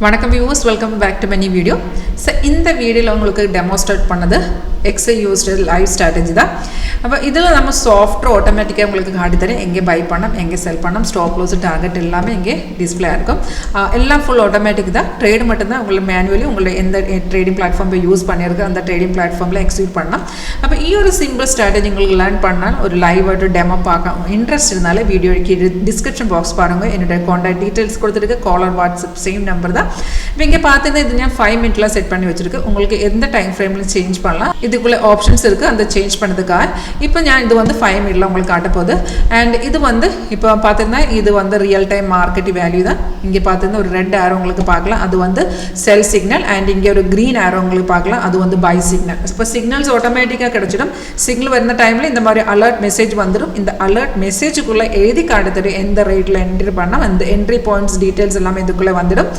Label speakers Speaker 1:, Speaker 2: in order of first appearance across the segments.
Speaker 1: வணக்கம் viewers, welcome back to my new video. So இந்த வீடியோல உங்களுக்கு டெமோஸ்ட்ரேட் பண்ணது எக்ஸல் யூஸ்டு லைவ் ஸ்ட்ராட்டஜி தான். அப்போ இதில் நம்ம சாஃப்ட்வேர் ஆட்டோமேட்டிக்காக உங்களுக்கு காட்டி தரேன். எங்கே பை பண்ணோம், எங்கே செல் பண்ணோம், ஸ்டாப் லாஸ், டார்கெட் எல்லாமே இங்கே டிஸ்பிளே இருக்கும். எல்லாம் ஃபுல் ஆட்டோமேட்டிக் தான். ட்ரேடு மட்டும்தான் உங்களுக்கு மேனுவலி உங்களை எந்த ட்ரேடிங் பிளாட்ஃபார்ம் யூஸ் பண்ணியிருக்கு அந்த ட்ரேடிங் பிளாட்ஃபார்மில் எக்ஸிக்யூட் பண்ணலாம். அப்போ ஒரு சிம்பிள் ஸ்ட்ராட்டஜி உங்களுக்கு லேர்ன் பண்ணால் ஒரு லைவ் ஆட்டு டெமோ பார்க்க இன்ட்ரெஸ்ட் இருந்தாலே வீடியோ டிஸ்கிரிப்ஷன் பாக்ஸ் பாருங்கள். என்னோட கான்டாக்ட் டீட்டெயில்ஸ் கொடுத்துருக்கு. காலர் வாட்ஸ்அப் சேம் நம்பர் தான். இப்போ இங்கே பார்த்தீங்கன்னா இது நான் 5 மினிட்ல செட் பண்ணி வச்சிருக்கு. உங்களுக்கு எந்த டைம் ஃப்ரேமில் சேஞ்ச் பண்ணலாம். இதுக்குள்ளே ஆப்ஷன்ஸ் இருக்குது அந்த சேஞ்ச் பண்ணதுக்காக. இப்போ நான் இது வந்து 5 மினிட்ல உங்களுக்கு காட்ட போகுது. அண்ட் இது வந்து இப்போ பார்த்தீங்கன்னா இது வந்து ரியல் டைம் மார்க்கெட் வேல்யூ தான். இங்கே பார்த்தீங்கன்னா ஒரு ரெட் ஆரோ உங்களுக்கு பார்க்கலாம், அது வந்து செல் சிக்னல். அண்ட் இங்கே ஒரு க்ரீன் ஆரோ உங்களுக்கு பார்க்கலாம், அது வந்து பை சிக்னல். இப்போ சிக்னல்ஸ் ஆட்டோமேட்டிக்காக கிடைச்சிடும். சிக்னல் வருന്ന டைமில் இந்த மாதிரி அலர்ட் மெசேஜ் வந்துடும். இந்த அலர்ட் மெசேஜுக்குள்ளே எழுதி காட்டுறது எந்த ரேட்டில் என்ட்ரி பண்ணால் அந்த என்ட்ரி பாயிண்ட்ஸ் டீட்டெயில்ஸ் எல்லாமே இதுக்குள்ளே வந்துடும்.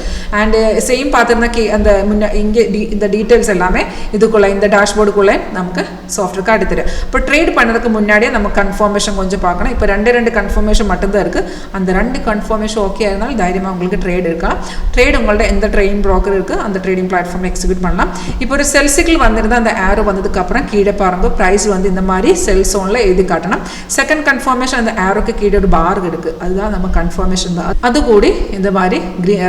Speaker 1: அண்ட் சேம் பார்த்தீங்கன்னா அந்த இங்கே இந்த டீட்டெயில்ஸ் எல்லாமே இதுக்குள்ளே இந்த டேஷ்போர்டுக்குள்ளே நமக்கு சாஃப்ட்வேர் காட்டி தரும். இப்போ ட்ரேட் பண்ணுறதுக்கு முன்னாடியே நம்ம கன்ஃபர்மேஷன் கொஞ்சம் பார்க்கணும். இப்போ ரெண்டு கன்ஃபர்மேஷன் மட்டும்தான் இருக்குது. அந்த 2 கன்ஃபர்மேஷன் ஓகே இருந்தாலும் தைரியமாக உங்களுக்கு ட்ரேட் இருக்கலாம். ட்ரேட் உங்கள்ட்ட எந்த ட்ரேடிங் ப்ரோக்கர் இருக்குது அந்த ட்ரேடிங் பிளாட்ஃபார்ம் எக்ஸிக்யூட் பண்ணலாம். இப்போ ஒரு செல் சிக்கிள் வந்திருந்தால் அந்த ஏரோ வந்ததுக்கப்புறம் கீழே பாருங்க ப்ரைஸ் வந்து இந்த மாதிரி செல் சோனில் எழுதி காட்டணும். செகண்ட் கன்ஃபர்மேஷன் அந்த ஏரோக்கு கீழே ஒரு பார் இருக்குது, அதுதான் நம்ம கன்ஃபர்மேஷன் தான். அது கூடி இந்த மாதிரி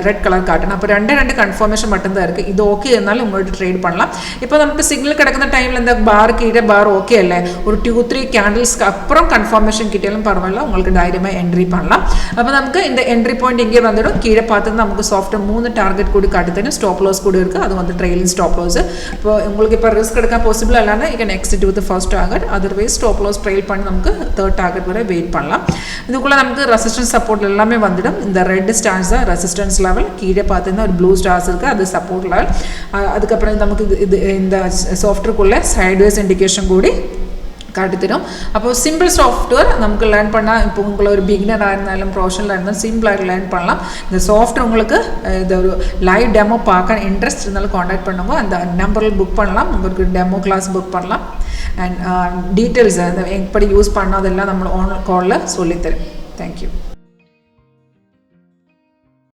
Speaker 1: ரெட் கலர் காட்டணும். அப்போ ரெண்டு கன்ஃபர்மேஷன் மட்டும்தான் இருக்குது. இது ஓகே இருந்தாலும் உங்கள்கிட்ட ட்ரேட் பண்ணலாம். இப்போ நமக்கு சிக்னல் கிடക്കുന്ന டைமில் இந்த பார் கீழே பார் ஓகே இல்லை, ஒரு 2-3 கேண்டில்ஸ்க்கு அப்புறம் கன்ஃபர்மேஷன் கிட்டேலும் பரவாயில்ல, உங்களுக்கு தைரியமாக என்ட்ரி பண்ணலாம். அப்போ நமக்கு இந்த என்ட்ரி பாயிண்ட் இங்கே வந்துடும். கீழே பார்த்து நமக்கு சாஃப்ட்வேர் 3 டார்கெட் கூட காட்டுதுன்னு ஸ்டாப் லாஸ் கூட இருக்குது, அது வந்து ட்ரெயிலிங் ஸ்டாப் லாஸ். இப்போ உங்களுக்கு இப்போ ரிஸ்க் எடுக்க பாசிபிள் இல்லைன்னா you can exit with the first target, otherwise stop loss trail பண்ணி நமக்கு 3rd டார்கெட் வரை வெயிட் பண்ணலாம். இதுக்குள்ளே நமக்கு ரெசிஸ்டன்ஸ் சப்போர்ட் எல்லாமே வந்துடும். இந்த ரெட் ஸ்டார்ஸ் தான் ரெசிஸ்டன்ஸ் லெவல், கீழே பார்த்தீங்கன்னா ஒரு ப்ளூ ஸ்டார்ஸ் இருக்குது, அது சப்போர்ட் லெவல். அதுக்கப்புறம் நமக்கு இது இந்த சாஃப்ட்வேருக்குள்ளே சைட்வேஸ் இண்டிகேஷன் கூடி காட்டி தரும். அப்போ சிம்பிள் சாஃப்ட்வேர் நமக்கு லேர்ன் பண்ணால் இப்போ உங்களை ஒரு பிகினராக இருந்தாலும் ப்ரொஃபஷனலாக இருந்தாலும் சிம்பிளாக லேர்ன் பண்ணலாம். இந்த சாஃப்ட்வேர் உங்களுக்கு இது ஒரு லைவ் டெமோ பார்க்க இன்ட்ரெஸ்ட் இருந்தாலும் காண்டாக்ட் பண்ணுங்க. அந்த நம்பரில் புக் பண்ணலாம், உங்களுக்கு டெமோ கிளாஸ் புக் பண்ணலாம். அண்ட் டீட்டெயில்ஸ் அந்த எப்படி யூஸ் பண்ணால் அதெல்லாம் நம்ம ஆன் காலில் சொல்லித்தரேன். தேங்க்யூ.